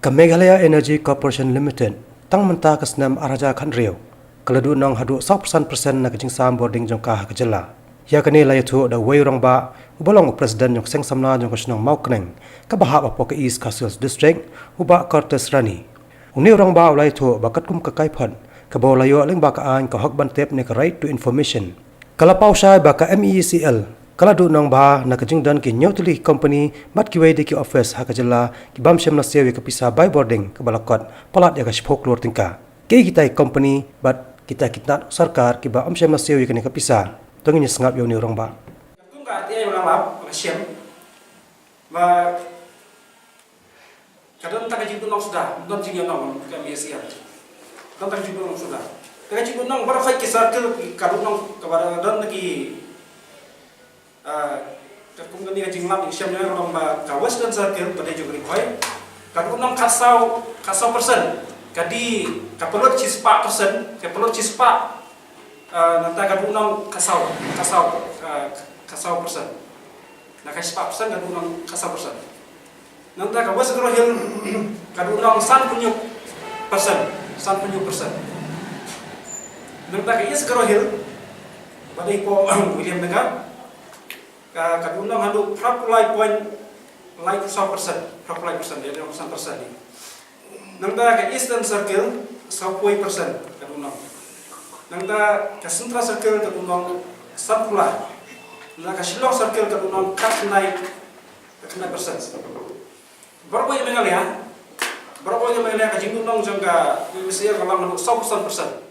Meghalaya Energy Corporation Limited tang menta kasnam araja khan riau kaladu nang hadu 100% na kajing sam boarding jongka hakajala ya kani layathu da wayrong ba ubalong president jong seng samna jong kasnong maukneng ka baha ba poka east castles district uba cortes rani uni rong ba layathu bakat kum ka kaiphan ka bolayo leng ba ka an ka hak ban tep ne ka right to information kala pausai ba ka MECL kaladu nang ba na kajing dan ki nyotuli company mat ki wei de ki office hakajala ki bam shem na sewi ka pisa by boarding ka balakot palat ya ka shpok lor tingka ke kita company bat kita sarkar ki ba am shem na sewi ka ni ka pisa tongin sngap yo ni rong ba tung ka ti ay lap la shem ba kadon ta ka jing nong sudah don jing nong ka MECL don ta jing nong sudah ka jing nong bara khai ki sarkar kadon nong ka bara don ki kum gani ka jinglam ni shem na rong ba ka western circle pada juga ni khoi ka kum nong khasau persen kadi ka pelot cispa persen ka pelot cispa nanta ka kum nong khasau persen na ka cispa persen ka kum nong khasau persen nanta ka west gro hill ka kum nong san punyuk persen nanta ka east gro hill pada ipo William Mega kadunang hadu prapulai point like 100% dia 100% ni nangda ke eastern circle 10% kadunang nangda ke central circle kadunang 10% nangda ke shillong circle kadunang 9% berapa yang mengalia ka jingdunang jangka Indonesia kalau hadu 100%